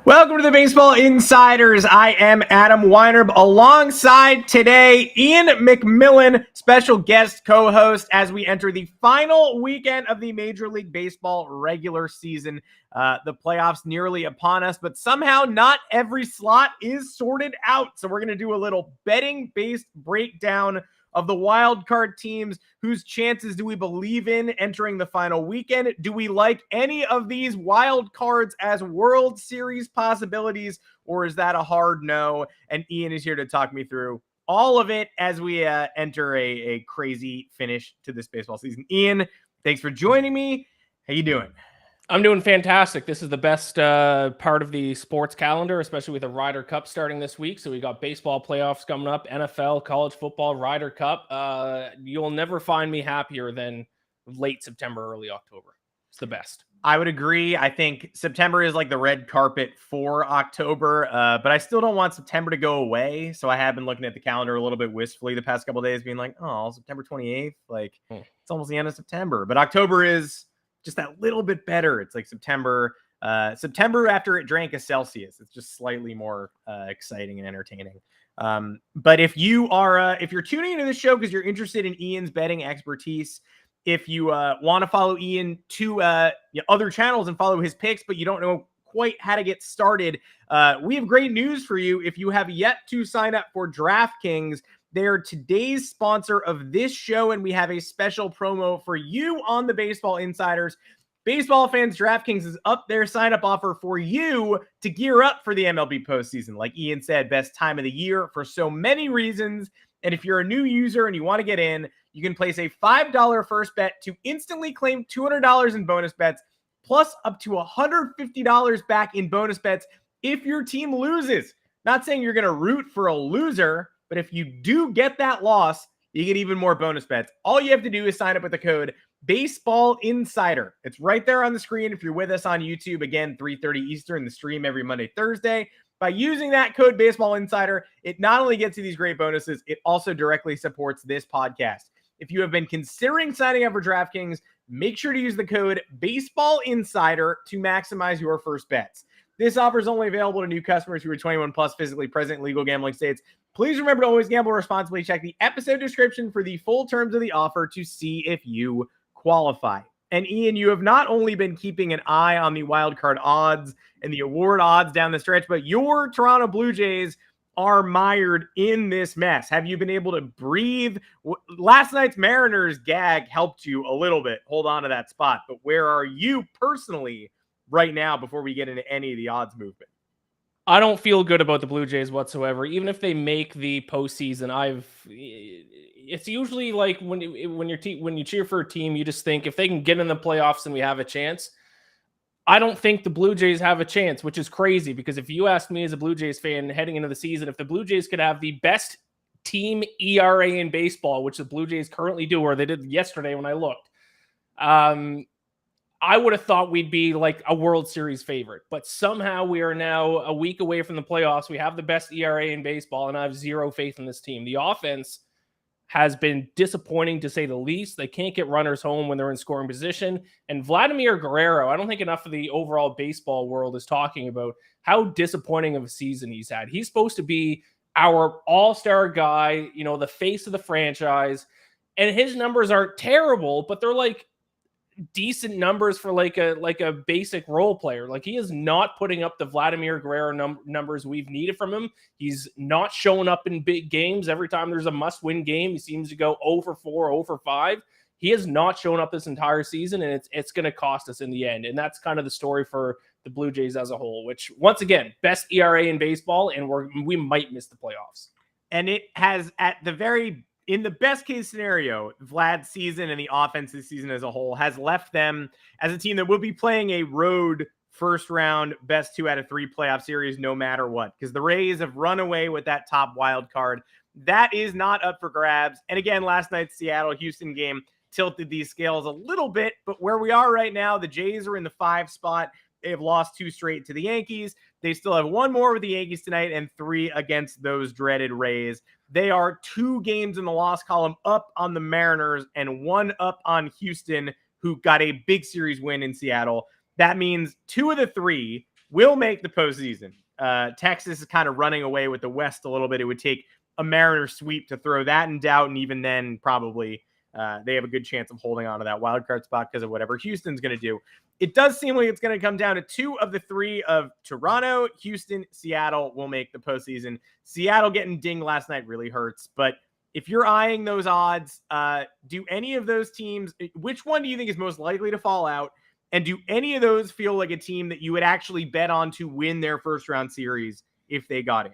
Welcome to the Baseball Insiders. I am Adam Weinrib alongside today Ian McMillan, special guest co-host as we enter the final weekend of the Major League Baseball regular season. The playoffs nearly upon us, but somehow not every slot is sorted out. So we're going to do a little betting-based breakdown of the wild card teams. Whose chances do we believe in entering the final weekend? Do we like any of these wild cards as World Series possibilities, or is that a hard no? And Ian is here to talk me through all of it as we enter a crazy finish to this baseball season. Ian, thanks for joining me. How you doing? I'm doing fantastic. This is the best part of the sports calendar, especially with the Ryder Cup starting this week. So we got baseball playoffs coming up, NFL, college football, Ryder Cup. You'll never find me happier than late September, early October. It's the best. I would agree. I think September is like the red carpet for October, but I still don't want September to go away. So I have been looking at the calendar a little bit wistfully the past couple of days, being like, oh, September 28th. Like, it's almost the end of September. But October is just that little bit better. It's like September after it drank a Celsius. It's just slightly more exciting and entertaining. But if you're tuning into the show because you're interested in Ian's betting expertise, if you want to follow Ian to other channels and follow his picks, but you don't know quite how to get started, we have great news for you. If you have yet to sign up for DraftKings, they're today's sponsor of this show, and we have a special promo for you on the Baseball Insiders. Baseball fans, DraftKings is up their sign-up offer for you to gear up for the MLB postseason. Like Ian said, best time of the year for so many reasons. And if you're a new user and you want to get in, you can place a $5 first bet to instantly claim $200 in bonus bets, plus up to $150 back in bonus bets if your team loses. Not saying you're going to root for a loser, but if you do get that loss, you get even more bonus bets. All you have to do is sign up with the code Baseball Insider. It's right there on the screen if you're with us on YouTube. Again, 3:30 Eastern, the stream every Monday, Thursday. By using that code Baseball Insider, it not only gets you these great bonuses, it also directly supports this podcast. If you have been considering signing up for DraftKings, make sure to use the code Baseball Insider to maximize your first bets. This offer is only available to new customers who are 21 plus, physically present in legal gambling states. Please remember to always gamble responsibly. Check the episode description for the full terms of the offer to see if you qualify. And Ian, you have not only been keeping an eye on the wild card odds and the award odds down the stretch, but your Toronto Blue Jays are mired in this mess. Have you been able to breathe? Last night's Mariners gag helped you a little bit hold on to that spot, but where are you personally right now before we get into any of the odds movement? I don't feel good about the Blue Jays whatsoever. Even if they make the postseason, it's usually like when you cheer for a team, you just think if they can get in the playoffs and we have a chance. I don't think the Blue Jays have a chance, which is crazy because if you ask me as a Blue Jays fan heading into the season, if the Blue Jays could have the best team ERA in baseball, which the Blue Jays currently do, or they did yesterday when I looked, I would have thought we'd be like a World Series favorite, but somehow we are now a week away from the playoffs. We have the best ERA in baseball, and I have zero faith in this team. The offense has been disappointing to say the least. They can't get runners home when they're in scoring position. And Vladimir Guerrero, I don't think enough of the overall baseball world is talking about how disappointing of a season he's had. He's supposed to be our all-star guy, the face of the franchise, and his numbers aren't terrible, but they're like decent numbers for like a basic role player. Like he is not putting up the Vladimir Guerrero numbers we've needed from him. He's not showing up in big games. Every time there's a must-win game, he seems to go 0 for 4, 0 for 5. He has not shown up this entire season, and it's going to cost us in the end. And that's kind of the story for the Blue Jays as a whole, which once again, best ERA in baseball, and we might miss the playoffs. And it has in the best case scenario, Vlad's season and the offense this season as a whole has left them as a team that will be playing a road first round best 2 out of 3 playoff series no matter what, because the Rays have run away with that top wild card. That is not up for grabs. And again, last night's Seattle-Houston game tilted these scales a little bit, but where we are right now, the Jays are in the 5 spot. They have lost 2 straight to the Yankees. They still have 1 more with the Yankees tonight and 3 against those dreaded Rays. They are 2 games in the loss column up on the Mariners and 1 up on Houston, who got a big series win in Seattle. That means 2 of the 3 will make the postseason. Texas is kind of running away with the West a little bit. It would take a Mariners sweep to throw that in doubt, and even then, probably they have a good chance of holding on to that wild card spot because of whatever Houston's going to do. It does seem like it's going to come down to 2 of the 3 of Toronto, Houston, Seattle will make the postseason. Seattle getting dinged last night really hurts, but if you're eyeing those odds, do any of those teams, which one do you think is most likely to fall out? And do any of those feel like a team that you would actually bet on to win their first round series if they got in?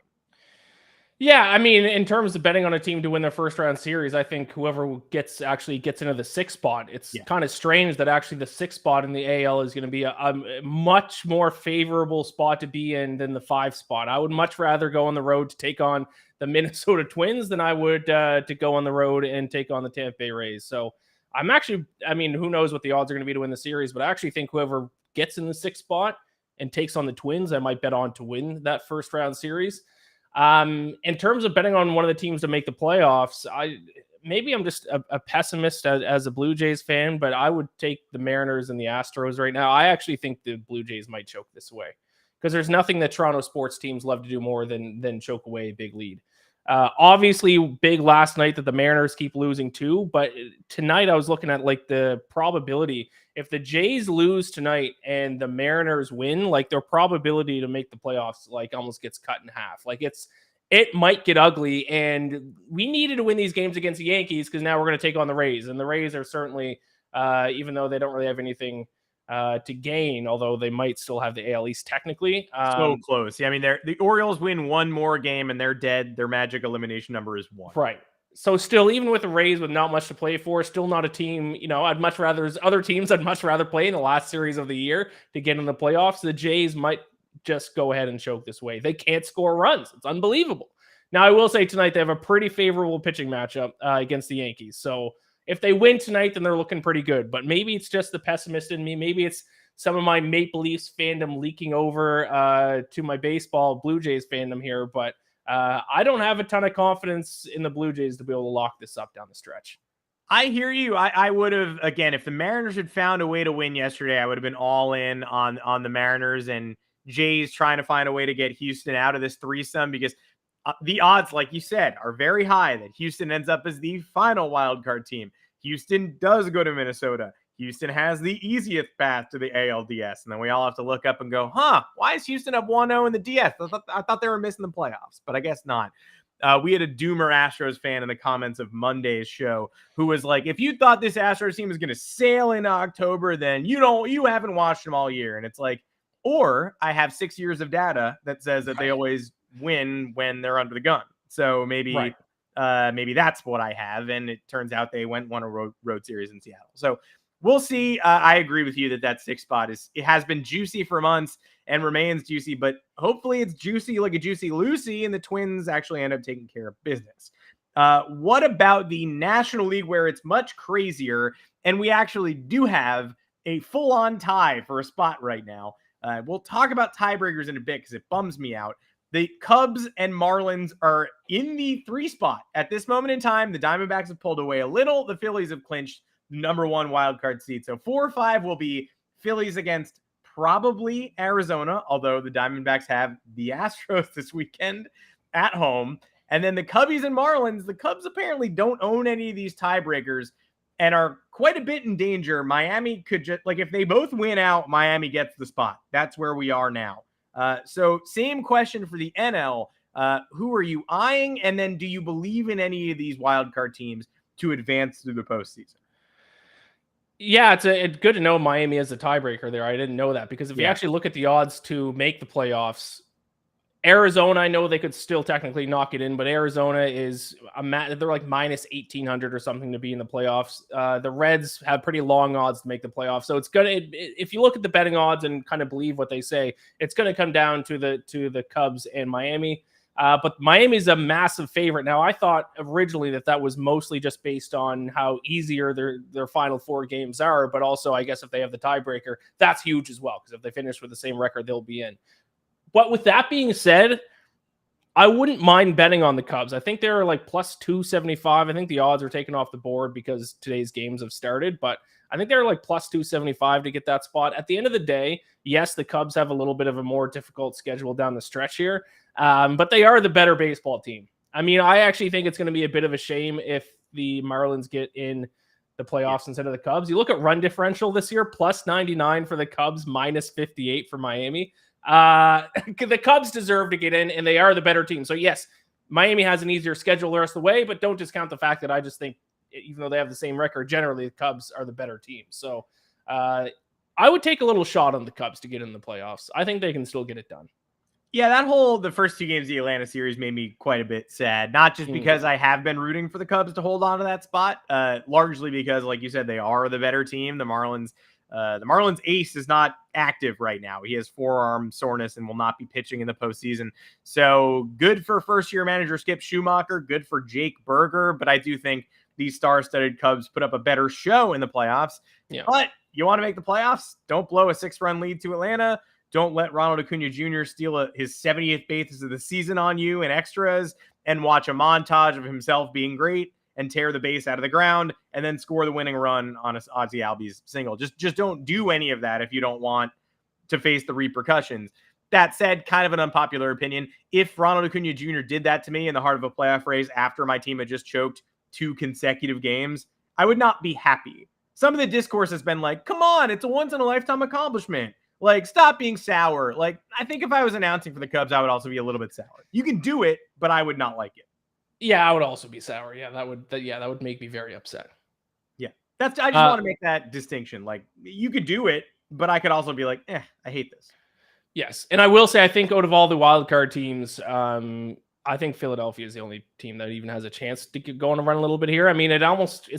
Yeah, I mean, in terms of betting on a team to win their first round series, I think whoever gets into the 6th spot, it's kind of strange that actually the 6th spot in the AL is going to be a much more favorable spot to be in than the 5 spot. I would much rather go on the road to take on the Minnesota Twins than I would to go on the road and take on the Tampa Bay Rays. So I'm actually, I mean, who knows what the odds are going to be to win the series, but I actually think whoever gets in the 6th spot and takes on the Twins, I might bet on to win that first round series. In terms of betting on one of the teams to make the playoffs, maybe I'm just a pessimist as a Blue Jays fan, but I would take the Mariners and the Astros right now. I actually think the Blue Jays might choke this away because there's nothing that Toronto sports teams love to do more than choke away a big lead. Obviously big last night that the Mariners keep losing too, but tonight I was looking at like the probability. If the Jays lose tonight and the Mariners win, like their probability to make the playoffs like almost gets cut in half. Like it might get ugly, and we needed to win these games against the Yankees because now we're going to take on the Rays, and the Rays are certainly, even though they don't really have anything to gain, although they might still have the AL East technically. So close. Yeah, I mean, the Orioles win one more game and they're dead. Their magic elimination number is 1. Right. So still, even with the Rays with not much to play for, still not a team, I'd much rather, there's other teams I'd much rather play in the last series of the year to get in the playoffs. The Jays might just go ahead and choke this way. They can't score runs. It's unbelievable. Now, I will say tonight they have a pretty favorable pitching matchup against the Yankees. So if they win tonight, then they're looking pretty good. But maybe it's just the pessimist in me. Maybe it's some of my Maple Leafs fandom leaking over to my baseball Blue Jays fandom here. But I don't have a ton of confidence in the Blue Jays to be able to lock this up down the stretch. I hear you. I would have, again, if the Mariners had found a way to win yesterday, I would have been all in on the Mariners and Jays trying to find a way to get Houston out of this threesome because the odds, like you said, are very high that Houston ends up as the final wild card team. Houston does go to Minnesota. Houston has the easiest path to the ALDS. And then we all have to look up and go, why is Houston up 1-0 in the DS? I thought they were missing the playoffs, but I guess not. We had a Doomer Astros fan in the comments of Monday's show who was like, if you thought this Astros team was going to sail in October, then you haven't watched them all year. And it's like, or I have 6 years of data that says that they always win when they're under the gun. So maybe maybe that's what I have. And it turns out they won a road series in Seattle. So we'll see. I agree with you that 6th spot it has been juicy for months and remains juicy, but hopefully it's juicy like a Juicy Lucy and the Twins actually end up taking care of business. What about the National League where it's much crazier and we actually do have a full-on tie for a spot right now? We'll talk about tiebreakers in a bit because it bums me out. The Cubs and Marlins are in the 3 spot at this moment in time. The Diamondbacks have pulled away a little. The Phillies have clinched number 1 wild card seat. So 4 or 5 will be Phillies against probably Arizona, although the Diamondbacks have the Astros this weekend at home. And then the Cubbies and Marlins, the Cubs apparently don't own any of these tiebreakers and are quite a bit in danger. Miami could just, like, if they both win out, Miami gets the spot. That's where we are now. So same question for the NL. Who are you eyeing? And then do you believe in any of these wildcard teams to advance through the postseason? Yeah, it's good to know Miami as a tiebreaker there. I didn't know that because if you actually look at the odds to make the playoffs, Arizona, I know they could still technically knock it in, but Arizona is they're like minus 1,800 or something to be in the playoffs. The Reds have pretty long odds to make the playoffs, so it's gonna. If you look at the betting odds and kind of believe what they say, it's going to come down to the Cubs and Miami. But Miami's a massive favorite. Now, I thought originally that was mostly just based on how easier their final 4 games are, but also I guess if they have the tiebreaker, that's huge as well because if they finish with the same record, they'll be in. But with that being said, I wouldn't mind betting on the Cubs. I think they're like plus 275. I think the odds are taken off the board because today's games have started, but I think they're like plus 275 to get that spot. At the end of the day, yes, the Cubs have a little bit of a more difficult schedule down the stretch here, but they are the better baseball team. I mean, I actually think it's going to be a bit of a shame if the Marlins get in the playoffs instead of the Cubs. You look at run differential this year, plus 99 for the Cubs, minus 58 for Miami. The Cubs deserve to get in, and they are the better team. So yes, Miami has an easier schedule the rest of the way, but don't discount the fact that I just think, even though they have the same record, generally the Cubs are the better team. So I would take a little shot on the Cubs to get in the playoffs. I think they can still get it done. Yeah, the first 2 games of the Atlanta series made me quite a bit sad. Not just because I have been rooting for the Cubs to hold on to that spot, largely because, like you said, they are the better team. The Marlins ace is not active right now. He has forearm soreness and will not be pitching in the postseason. So good for first-year manager Skip Schumacher, good for Jake Berger, but I do think these star-studded Cubs put up a better show in the playoffs. Yeah. But you want to make the playoffs? Don't blow a 6-run lead to Atlanta. Don't let Ronald Acuna Jr. steal his 70th bases of the season on you in extras and watch a montage of himself being great and tear the base out of the ground and then score the winning run on a Ozzie Albies single. Just don't do any of that if you don't want to face the repercussions. That said, kind of an unpopular opinion. If Ronald Acuna Jr. did that to me in the heart of a playoff race after my team had just choked 2 consecutive games, I would not be happy. Some of the discourse has been like, come on, it's a once-in-a-lifetime accomplishment. Like, stop being sour. Like, I think if I was announcing for the Cubs, I would also be a little bit sour. You can do it, but I would not like it. Yeah, I would also be sour. Yeah, that would make me very upset. Yeah, I just want to make that distinction. Like, you could do it, but I could also be like, I hate this. Yes, and I will say, I think out of all the wild card teams, I think Philadelphia is the only team that even has a chance to get going and run a little bit here. I mean, it's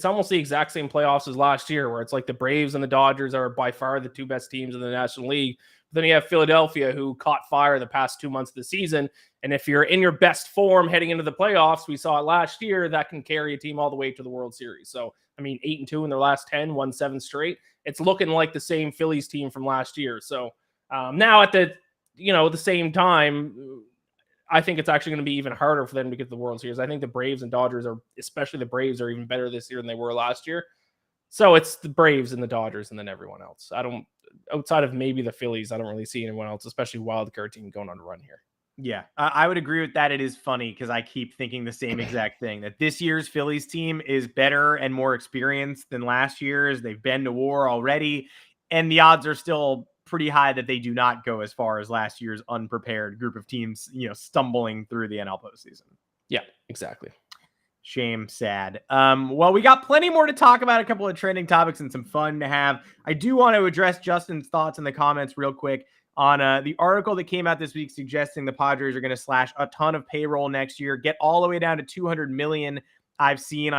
almost the exact same playoffs as last year, where it's like the Braves and the Dodgers are by far the 2 best teams in the National League. But then you have Philadelphia, who caught fire the past 2 months of the season. And if you're in your best form heading into the playoffs, we saw it last year, that can carry a team all the way to the World Series. So, I mean, 8-2 in their last 10, won 7 straight. It's looking like the same Phillies team from last year. So now at the same time, I think it's actually going to be even harder for them to get to the World Series. I think the Braves and Dodgers especially the Braves are even better this year than they were last year. So it's the Braves and the Dodgers and then everyone else. Outside of maybe the Phillies, I don't really see anyone else, especially wild card team, going on a run here. Yeah, I would agree with that. It is funny because I keep thinking the same exact thing, that this year's Phillies team is better and more experienced than last year's. They've been to war already, and the odds are still pretty high that they do not go as far as last year's unprepared group of teams, stumbling through the NL postseason. Yeah, exactly. Shame, sad. Well, we got plenty more to talk about, a couple of trending topics and some fun to have. I do want to address Justin's thoughts in the comments real quick on the article that came out this week suggesting the Padres are going to slash a ton of payroll next year, get all the way down to $200 million. I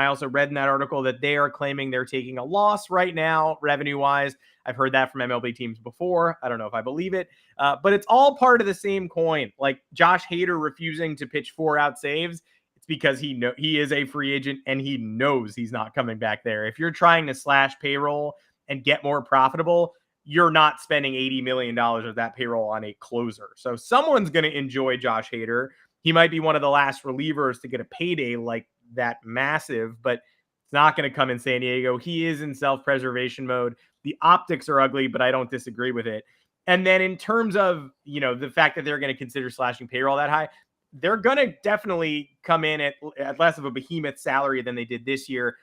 also read in that article that they are claiming they're taking a loss right now, revenue-wise. I've heard that from MLB teams before. I don't know if I believe it, but it's all part of the same coin. Like Josh Hader refusing to pitch 4-out saves, it's because he is a free agent and he knows he's not coming back there. If you're trying to slash payroll and get more profitable, you're not spending $80 million of that payroll on a closer. So someone's going to enjoy Josh Hader. He might be one of the last relievers to get a payday like that massive, but it's not going to come in San Diego. He is in self-preservation mode. The optics are ugly, but I don't disagree with it. And then in terms of, the fact that they're going to consider slashing payroll that high, they're going to definitely come in at less of a behemoth salary than they did this year.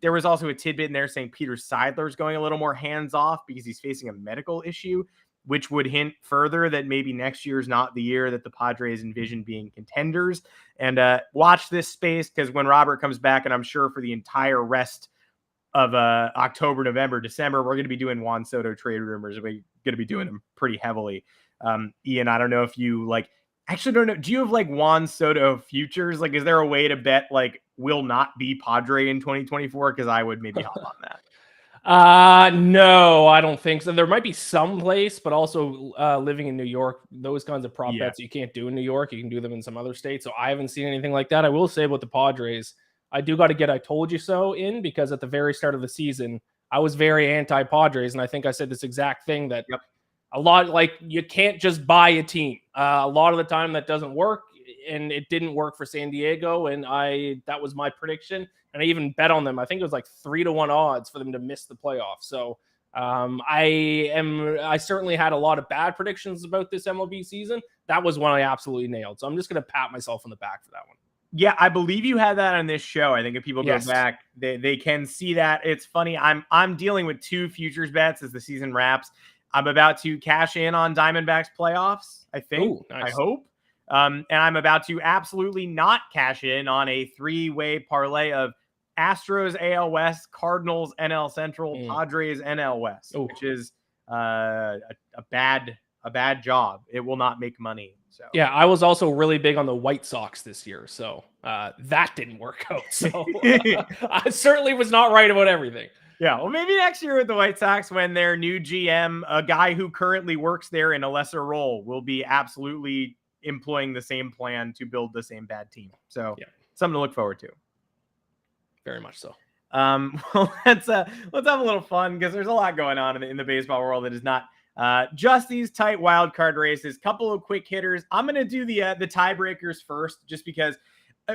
There was also a tidbit in there saying Peter Seidler's going a little more hands-off because he's facing a medical issue, which would hint further that maybe next year's not the year that the Padres envision being contenders. And watch this space, because when Robert comes back, and I'm sure for the entire rest of October, November, December, we're going to be doing Juan Soto trade rumors. We're going to be doing them pretty heavily. Ian, I don't know if you actually don't know. Do you have Juan Soto futures? Is there a way to bet will not be Padre in 2024? Because I would maybe hop on that. No, I don't think so. There might be some place, but also living in New York, those kinds of prop bets you can't do in New York. You can do them in some other states. So I haven't seen anything like that. I will say about the Padres, I do got to get I told you so in, because at the very start of the season, I was very anti-Padres. And I think I said this exact thing that a lot, you can't just buy a team. A lot of the time that doesn't work. and it didn't work for San Diego. And that was my prediction. And I even bet on them. I think it was like 3-1 odds for them to miss the playoffs. So I certainly had a lot of bad predictions about this MLB season. That was one I absolutely nailed. So I'm just going to pat myself on the back for that one. Yeah, I believe you had that on this show. I think if people go Yes. back, they can see that. It's funny. I'm dealing with 2 futures bets as the season wraps. I'm about to cash in on Diamondbacks playoffs, I think. Ooh, nice. I hope. And I'm about to absolutely not cash in on a 3-way parlay of Astros AL West, Cardinals NL Central, Padres NL West, which is a bad job. It will not make money. So yeah, I was also really big on the White Sox this year, so that didn't work out. So I certainly was not right about everything. Yeah, well, maybe next year with the White Sox, when their new GM, a guy who currently works there in a lesser role, will be absolutely employing the same plan to build the same bad team. So something to look forward to. Very much so. Well, let's have a little fun, because there's a lot going on in the baseball world that is not just these tight wild card races. Couple of quick hitters. I'm going to do the tiebreakers first, just because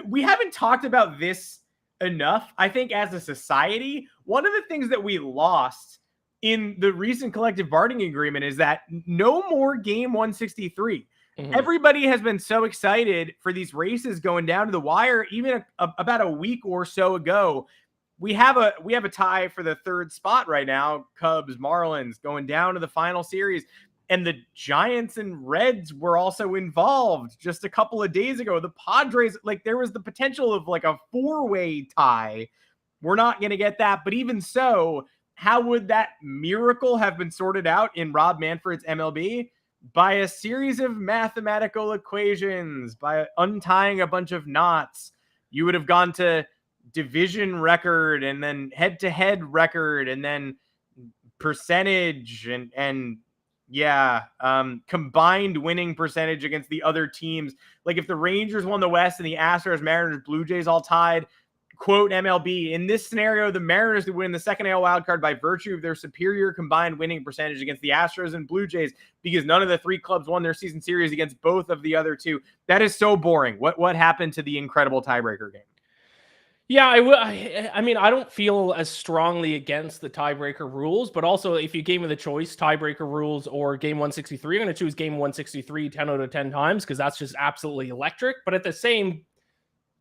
we haven't talked about this enough. I think as a society, one of the things that we lost in the recent collective bargaining agreement is that no more game 163. Everybody has been so excited for these races going down to the wire. Even about a week or so ago, we have a tie for the 3rd spot right now. Cubs, Marlins going down to the final series. And the Giants and Reds were also involved just a couple of days ago. The Padres, like, there was the potential of like a 4-way tie. We're not going to get that. But even so, how would that miracle have been sorted out in Rob Manfred's MLB? By a series of mathematical equations, by untying a bunch of knots. You would have gone to division record, and then head-to-head record, and then percentage, and combined winning percentage against the other teams. Like, if the Rangers won the West and the Astros, Mariners, Blue Jays all tied, quote MLB, in this scenario, the Mariners would win the second AL wildcard by virtue of their superior combined winning percentage against the Astros and Blue Jays, because none of the 3 clubs won their season series against both of the other 2. That is so boring. What happened to the incredible tiebreaker game? Yeah, I mean, I don't feel as strongly against the tiebreaker rules, but also if you gave me the choice, tiebreaker rules or game 163, I'm going to choose game 163 10 out of 10 times, because that's just absolutely electric. But at the same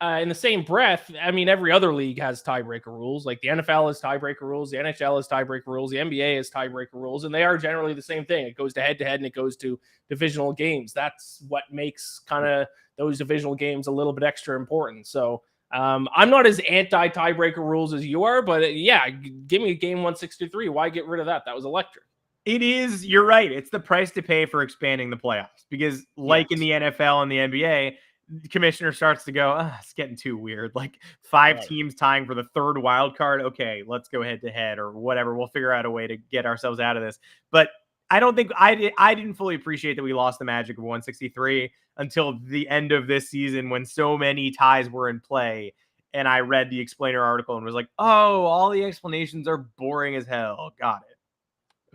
in the same breath, I mean, every other league has tiebreaker rules. Like the NFL has tiebreaker rules, the NHL has tiebreaker rules, the NBA has tiebreaker rules, and they are generally the same thing. It goes to head-to-head and it goes to divisional games. That's what makes kind of those divisional games a little bit extra important. So I'm not as anti-tiebreaker rules as you are, but give me game 163. Why get rid of that? That was electric. It is. You're right. It's the price to pay for expanding the playoffs, because in the NFL and the NBA, the commissioner starts to go, it's getting too weird. Like 5 teams tying for the 3rd wild card. Okay, let's go head to head or whatever. We'll figure out a way to get ourselves out of this. But I don't think I didn't fully appreciate that we lost the magic of 163 until the end of this season, when so many ties were in play. And I read the explainer article and was like, oh, all the explanations are boring as hell. Got it.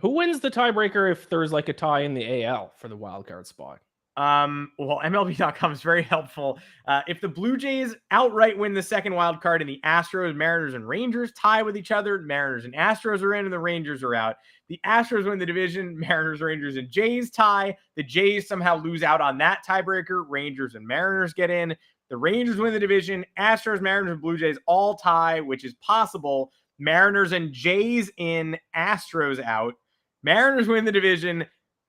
Who wins the tiebreaker if there's like a tie in the AL for the wild card spot? Well, MLB.com is very helpful. If the Blue Jays outright win the second wild card and the Astros, Mariners, and Rangers tie with each other, Mariners and Astros are in and the Rangers are out. The Astros win the division, Mariners, Rangers, and Jays tie. The Jays somehow lose out on that tiebreaker. Rangers and Mariners get in. The Rangers win the division. Astros, Mariners, and Blue Jays all tie, which is possible. Mariners and Jays in, Astros out. Mariners win the division.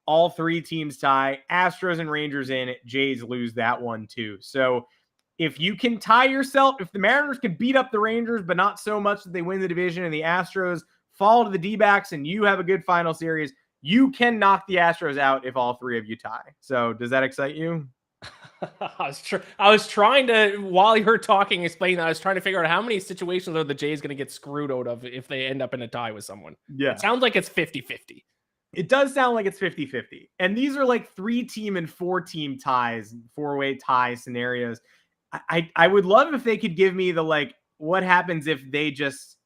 All 3 teams tie. Astros and Rangers in. Jays lose that one too. So if you can tie yourself, if the Mariners can beat up the Rangers, but not so much that they win the division, and the Astros fall to the D-backs and you have a good final series, you can knock the Astros out if all 3 of you tie. So does that excite you? I was trying to, while you were talking, explain that, I was trying to figure out how many situations are the Jays going to get screwed out of if they end up in a tie with someone. Yeah. It sounds like it's 50-50. It does sound like it's 50-50. And these are like 3-team and 4-team ties, 4-way tie scenarios. I would love if they could give me the, like, what happens if they just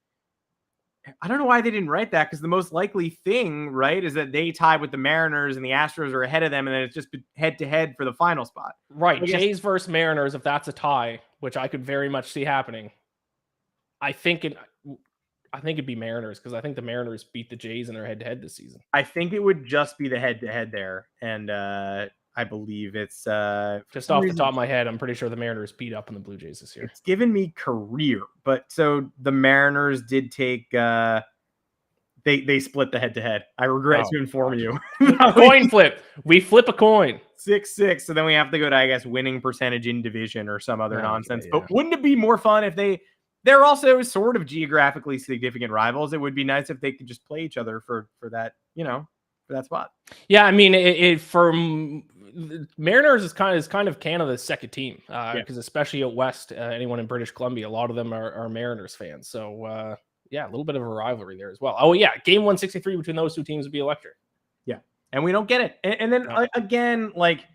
I don't know why they didn't write that, because the most likely thing, right, is that they tie with the Mariners and the Astros are ahead of them, and then it's just head to head for the final spot. Right. I guess, Jays versus Mariners, if that's a tie, which I could very much see happening. I think it'd be Mariners, because I think the Mariners beat the Jays in their head to head this season. I think it would just be the head to head there. And I believe it's just off the top of my head, I'm pretty sure the Mariners beat up on the Blue Jays this year. It's given me career, but so the Mariners did take they split the head to head. I regret to inform you. Coin flip. We flip a coin. 6-6. So then we have to go to, I guess, winning percentage in division or some other nonsense. Yeah. But wouldn't it be more fun if they're also sort of geographically significant rivals? It would be nice if they could just play each other for that, for that spot. Yeah, I mean, for Mariners is kind of Canada's second team, because especially out west, anyone in British Columbia, a lot of them are Mariners fans. So yeah, a little bit of a rivalry there as well. Oh yeah, game 163 between those two teams would be electric. Yeah, and we don't get it. And then again, like,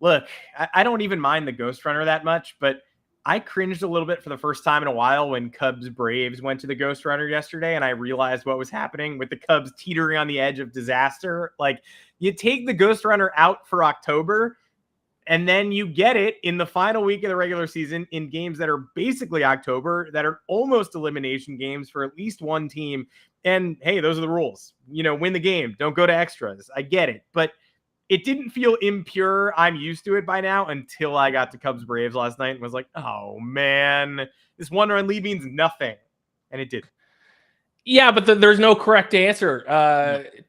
look, I don't even mind the Ghost Runner that much, but I cringed a little bit for the first time in a while when Cubs Braves went to the Ghost Runner yesterday, and I realized what was happening with the Cubs teetering on the edge of disaster. Like, you take the Ghost Runner out for October, and then you get it in the final week of the regular season in games that are basically October, that are almost elimination games for at least one team. And hey, those are the rules. Win the game. Don't go to extras. I get it. But it didn't feel impure. I'm used to it by now, until I got to Cubs Braves last night and was like, oh man, this one run lead means nothing. And it did. Yeah, but there's no correct answer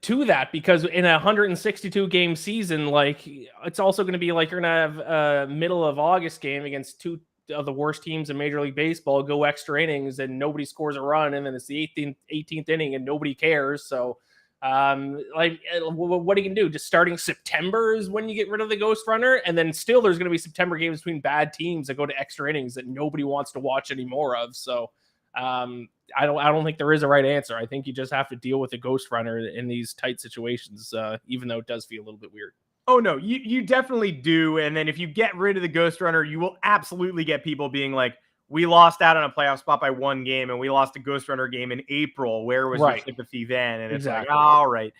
to that, because in a 162 game season, like, it's also going to be like you're going to have a middle of August game against two of the worst teams in Major League Baseball, go extra innings and nobody scores a run, and then it's the 18th inning and nobody cares. So what are you going to do? Just starting September is when you get rid of the Ghost Runner, and then still there's going to be September games between bad teams that go to extra innings that nobody wants to watch any more of. So I don't think there is a right answer. I think you just have to deal with the Ghost Runner in these tight situations, even though it does feel a little bit weird. Oh no, you definitely do. And then if you get rid of the Ghost Runner, you will absolutely get people being like, we lost out on a playoff spot by one game, and we lost a Ghost Runner game in April. Where was your sympathy then? And it's like, all right.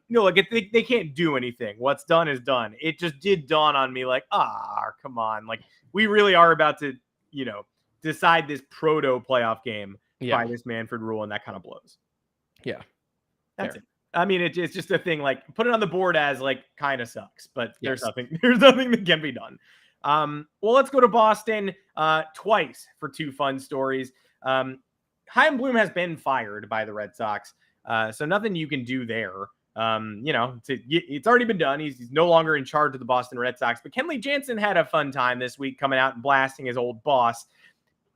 Look, they can't do anything. What's done is done. It just did dawn on me, like, come on. Like, we really are about to, decide this proto playoff game by this Manfred rule, and that kind of blows. Yeah. That's it. I mean, it's just a thing, like, put it on the board as, like, kind of sucks, but there's nothing that can be done. Well, let's go to Boston twice for two fun stories. Chaim Bloom has been fired by the Red Sox, so nothing you can do there. It's already been done. He's no longer in charge of the Boston Red Sox, but Kenley Jansen had a fun time this week coming out and blasting his old boss,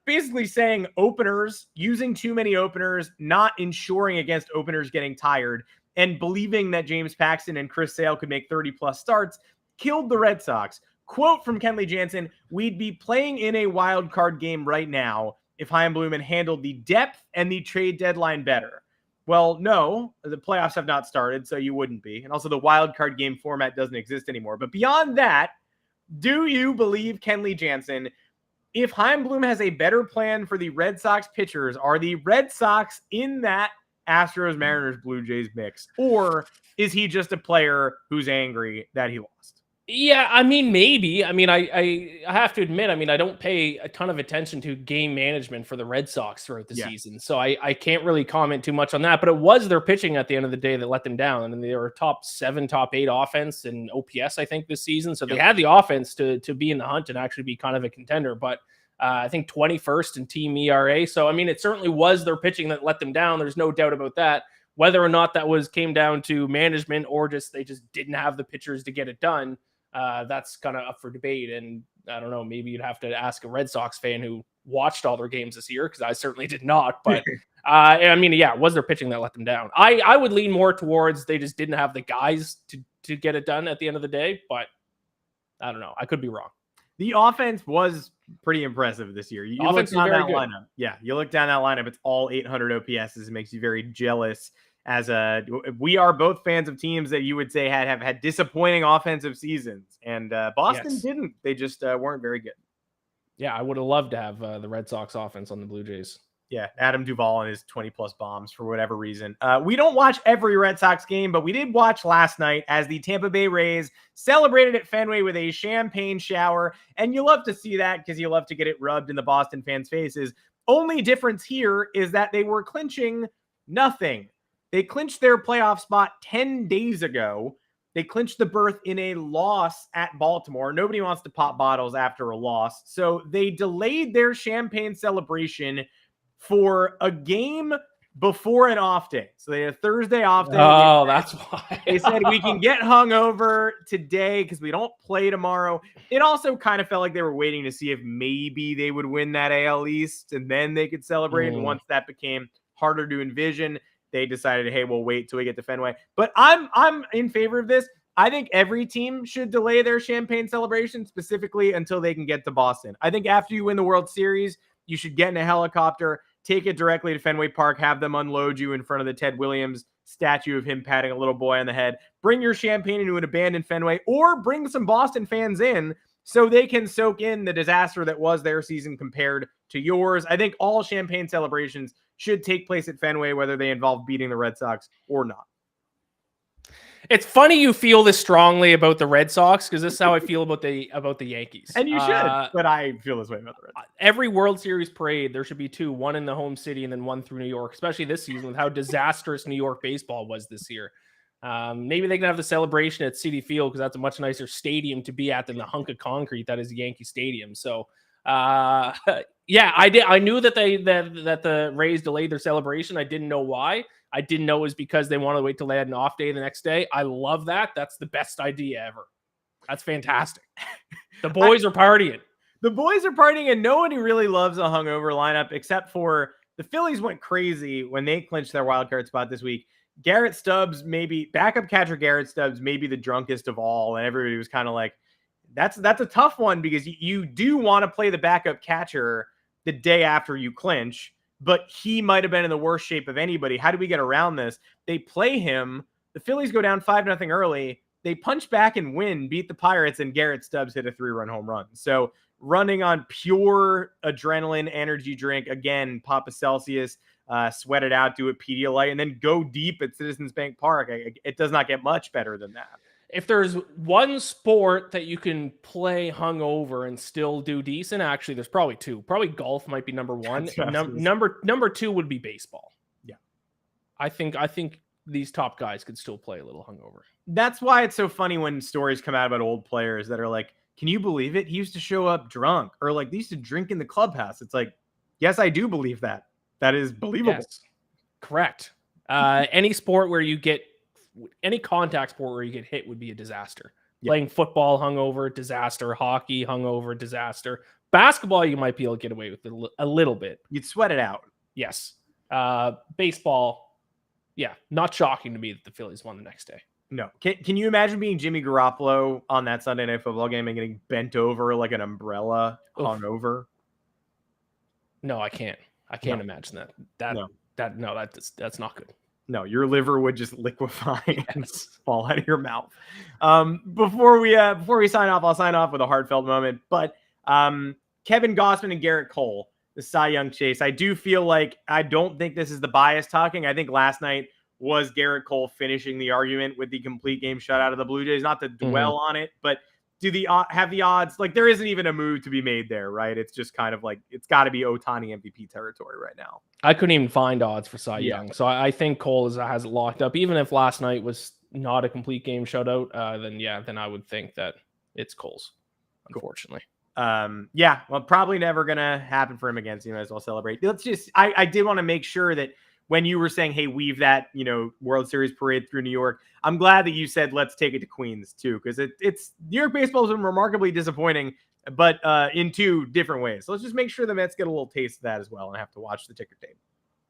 basically saying openers, using too many openers, not ensuring against openers getting tired, and believing that James Paxton and Chris Sale could make 30-plus starts, killed the Red Sox. Quote from Kenley Jansen, "We'd be playing in a wild card game right now if Chaim Bloom had handled the depth and the trade deadline better." Well, no, the playoffs have not started, so you wouldn't be. And also the wild card game format doesn't exist anymore. But beyond that, do you believe Kenley Jansen? If Chaim Bloom has a better plan for the Red Sox pitchers, are the Red Sox in that Astros, Mariners, Blue Jays mix? Or is he just a player who's angry that he lost? Yeah, I mean, maybe. I mean, I have to admit, I mean, I don't pay a ton of attention to game management for the Red Sox throughout the season. So I can't really comment too much on that. But it was their pitching at the end of the day that let them down. And they were top 7, top 8 offense and OPS, I think, this season. So they had the offense to be in the hunt and actually be kind of a contender. But I think 21st in team ERA. So, I mean, it certainly was their pitching that let them down. There's no doubt about that. Whether or not that came down to management or they just didn't have the pitchers to get it done, that's kind of up for debate. And I don't know, maybe you'd have to ask a Red Sox fan who watched all their games this year, because I certainly did not. But I mean, yeah, it was their pitching that let them down. I would lean more towards they just didn't have the guys to get it done at the end of the day. But I don't know. I could be wrong. The offense was pretty impressive this year. You look down that lineup. Yeah, you look down that lineup. It's all 800 OPSs. It makes you very jealous. We are both fans of teams that you would say have had disappointing offensive seasons, and Boston didn't. They just weren't very good. Yeah, I would have loved to have the Red Sox offense on the Blue Jays. Yeah, Adam Duvall and his 20-plus bombs for whatever reason. We don't watch every Red Sox game, but we did watch last night as the Tampa Bay Rays celebrated at Fenway with a champagne shower. And you love to see that because you love to get it rubbed in the Boston fans' faces. Only difference here is that they were clinching nothing. They clinched their playoff spot 10 days ago. They clinched the berth in a loss at Baltimore. Nobody wants to pop bottles after a loss. So they delayed their champagne celebration for a game before an off day. So they had a Thursday off day. Oh, that's why. They said we can get hungover today because we don't play tomorrow. It also kind of felt like they were waiting to see if maybe they would win that AL East and then they could celebrate. And once that became harder to envision, they decided, hey, we'll wait till we get to Fenway. But I'm in favor of this. I think every team should delay their champagne celebration specifically until they can get to Boston. I think after you win the World Series, you should get in a helicopter, take it directly to Fenway Park, have them unload you in front of the Ted Williams statue of him patting a little boy on the head. Bring your champagne into an abandoned Fenway, or bring some Boston fans in so they can soak in the disaster that was their season compared to yours. I think all champagne celebrations should take place at Fenway, whether they involve beating the Red Sox or not. It's funny you feel this strongly about the Red Sox because this is how I feel about the Yankees. And you should, but I feel this way about the Red Sox. Every World Series parade, there should be two, one in the home city and then one through New York, especially this season with how disastrous New York baseball was this year. Maybe they can have the celebration at Citi Field because that's a much nicer stadium to be at than the hunk of concrete that is Yankee Stadium. So, yeah, I knew that that the Rays delayed their celebration. I didn't know why. I didn't know it was because they wanted to wait till they had an off day the next day. I love that. That's the best idea ever. That's fantastic. The boys are partying. The boys are partying, and nobody really loves a hungover lineup except for the Phillies went crazy when they clinched their wild card spot this week. Garrett Stubbs, backup catcher Garrett Stubbs, maybe the drunkest of all, and everybody was kind of like, that's a tough one because you do want to play the backup catcher the day after you clinch, but he might have been in the worst shape of anybody. How do we get around this? They play him. The Phillies go down 5-0 early. They punch back and win, beat the Pirates, and Garrett Stubbs hit a 3-run home run. So running on pure adrenaline energy drink, again, pop a Celsius, sweat it out, do a Pedialyte, and then go deep at Citizens Bank Park. It does not get much better than that. If there's one sport that you can play hungover and still do decent, actually, there's probably two. Probably golf might be number one. Number two would be baseball. Yeah, I think these top guys could still play a little hungover. That's why it's so funny when stories come out about old players that are like, "Can you believe it? He used to show up drunk," or like they used to drink in the clubhouse. It's like, yes, I do believe that. That is believable. Yes. Correct. Any sport where you get any contact sport where you get hit would be a disaster. Yeah. Playing football hungover, disaster. Hockey hungover, disaster. Basketball, you might be able to get away with it a little bit. You'd sweat it out. Yes. Baseball, yeah, not shocking to me that the Phillies won the next day. No. Can you imagine being Jimmy Garoppolo on that Sunday Night Football game and getting bent over like an umbrella hungover? No, I can't. I can't imagine that. That's not good. No, your liver would just liquefy and fall out of your mouth. Before we sign off, I'll sign off with a heartfelt moment. But Kevin Gausman and Gerrit Cole, the Cy Young chase. I do feel like I don't think this is the bias talking. I think last night was Gerrit Cole finishing the argument with the complete game shutout of the Blue Jays. Not to dwell on it, but have the odds, like there isn't even a move to be made there, right? It's just kind of like it's got to be Ohtani MVP territory right now. I couldn't even find odds for Cy Young, so I think Cole has it locked up. Even if last night was not a complete game shutout, then I would think that it's Cole's, unfortunately. Well, probably never gonna happen for him again. So you might as well celebrate. I did want to make sure that when you were saying, hey, weave that, World Series parade through New York, I'm glad that you said, let's take it to Queens too. Cause it's New York baseball has been remarkably disappointing, but in two different ways. So let's just make sure the Mets get a little taste of that as well and have to watch the ticker tape.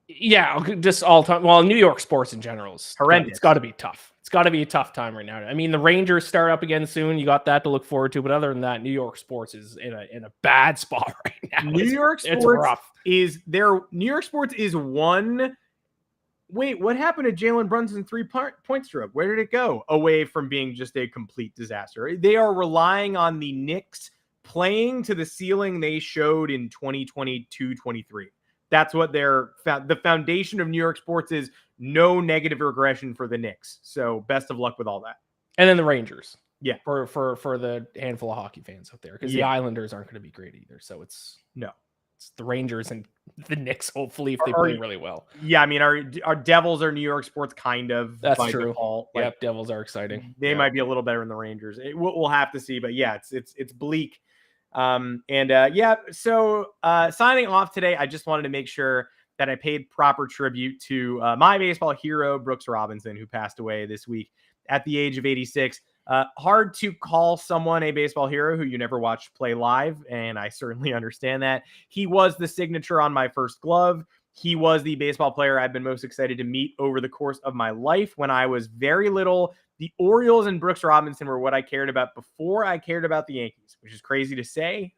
Yeah. Just all time. Well, New York sports in general is horrendous. It's gotta be tough. It's gotta be a tough time right now. I mean, the Rangers start up again soon. You got that to look forward to, but other than that, New York sports is in a bad spot right now. New York sports is one. Wait, what happened to Jalen Brunson's 3-point stroke? Where did it go? Away from being just a complete disaster. They are relying on the Knicks playing to the ceiling they showed in 2022-23. That's what the foundation of New York sports is. No negative regression for the Knicks. So best of luck with all that. And then the Rangers. Yeah. For the handful of hockey fans out there, because the Islanders aren't going to be great either. So it's the Rangers and the Knicks, hopefully, if they play really well. Yeah, I mean, our Devils are New York sports, kind of. That's true. Default. Like, Devils are exciting. They might be a little better than the Rangers. We'll have to see, but yeah, it's bleak. So signing off today, I just wanted to make sure that I paid proper tribute to my baseball hero, Brooks Robinson, who passed away this week at the age of 86. Hard to call someone a baseball hero who you never watched play live, and I certainly understand that. He was the signature on my first glove. He was the baseball player I've been most excited to meet over the course of my life. When I was very little, the Orioles and Brooks Robinson were what I cared about before I cared about the Yankees, which is crazy to say,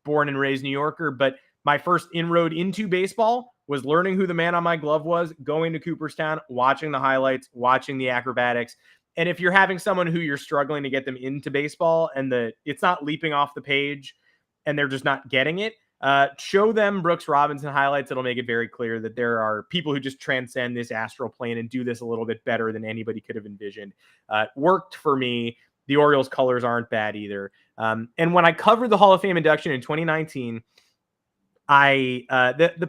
born and raised New Yorker. But my first inroad into baseball was learning who the man on my glove was, going to Cooperstown, watching the highlights, watching the acrobatics. And if you're having someone who you're struggling to get them into baseball and it's not leaping off the page and they're just not getting it, show them Brooks Robinson highlights. It'll make it very clear that there are people who just transcend this astral plane and do this a little bit better than anybody could have envisioned. It worked for me. The Orioles colors aren't bad either. And when I covered the Hall of Fame induction in 2019, the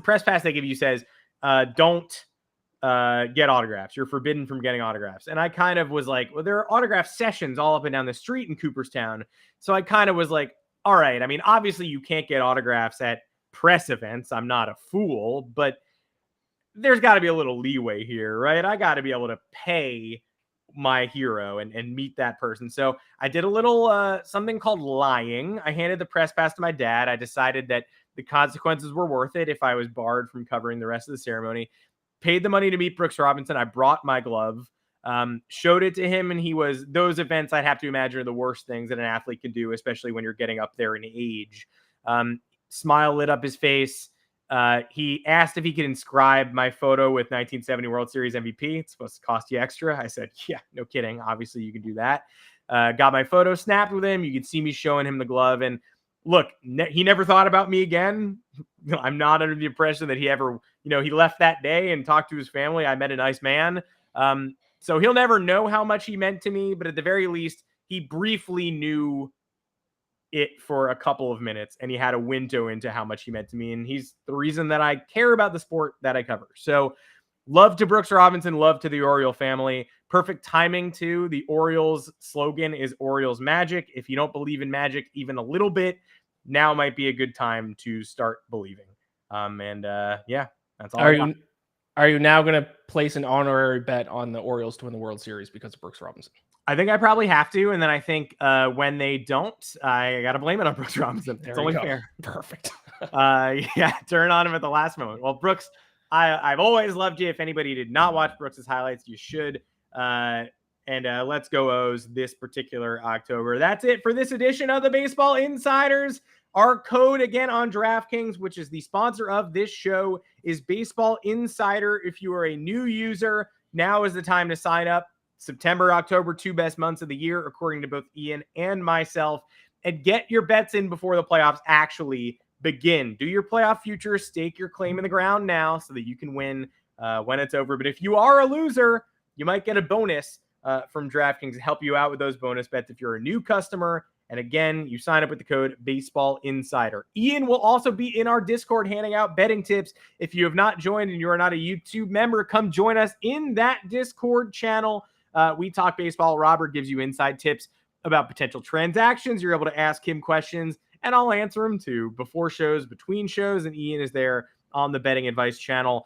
press pass they give you says, don't get autographs. You're forbidden from getting autographs. And I kind of was like, well, there are autograph sessions all up and down the street in Cooperstown. So I kind of was like, all right. I mean, obviously you can't get autographs at press events. I'm not a fool, but there's got to be a little leeway here, right? I got to be able to pay my hero and meet that person. So I did a little something called lying. I handed the press pass to my dad. I decided that the consequences were worth it if I was barred from covering the rest of the ceremony. Paid the money to meet Brooks Robinson. I brought my glove, showed it to him, and those events I'd have to imagine are the worst things that an athlete can do, especially when you're getting up there in age. Smile lit up his face. He asked if he could inscribe my photo with 1970 World Series MVP. It's supposed to cost you extra. I said, yeah, no kidding. Obviously, you can do that. Got my photo snapped with him. You could see me showing him the glove. And look, he never thought about me again. I'm not under the impression that he ever, he left that day and talked to his family. I met a nice man. So he'll never know how much he meant to me, but at the very least, he briefly knew it for a couple of minutes, and he had a window into how much he meant to me. And he's the reason that I care about the sport that I cover. So love to Brooks Robinson, love to the Oriole family. Perfect timing too. The Orioles slogan is Orioles Magic. If you don't believe in magic even a little bit, now might be a good time to start believing. That's all. Are you now going to place an honorary bet on the Orioles to win the World Series because of Brooks Robinson? I think I probably have to. And then I think when they don't, I got to blame it on Brooks Robinson. It's only fair. Perfect. Turn on him at the last moment. Well, Brooks, I've always loved you. If anybody did not watch Brooks' highlights, you should. Let's go O's this particular October. That's it for this edition of the Baseball Insiders. Our code again on DraftKings, which is the sponsor of this show, is Baseball Insider. If you are a new user, now is the time to sign up. September, October, 2 best months of the year, according to both Ian and myself. And get your bets in before the playoffs actually begin. Do your playoff futures, stake your claim in the ground now so that you can win when it's over. But if you are a loser, you might get a bonus from DraftKings to help you out with those bonus bets if you're a new customer. And again, you sign up with the code Baseball Insider. Ian will also be in our Discord handing out betting tips. If you have not joined and you are not a YouTube member, come join us in that Discord channel. We talk baseball. Robert gives you inside tips about potential transactions. You're able to ask him questions, and I'll answer them too before shows, between shows, and Ian is there on the betting advice channel.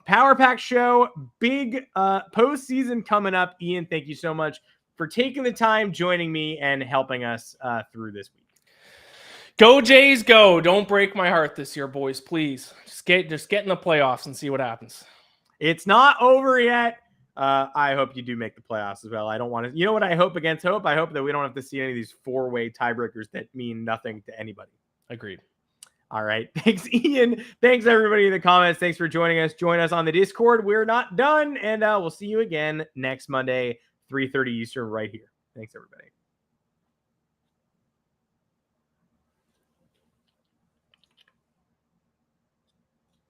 Power Pack show, big postseason coming up. Ian, thank you so much for taking the time, joining me, and helping us through this week. Go Jays, go! Don't break my heart this year, boys. Please, just get in the playoffs and see what happens. It's not over yet. I hope you do make the playoffs as well. I don't want to. You know what I hope against hope? I hope that we don't have to see any of these 4-way tiebreakers that mean nothing to anybody. Agreed. All right. Thanks, Ian. Thanks, everybody in the comments. Thanks for joining us. Join us on the Discord. We're not done, and we'll see you again next Monday, 3:30 Eastern, right here. Thanks, everybody.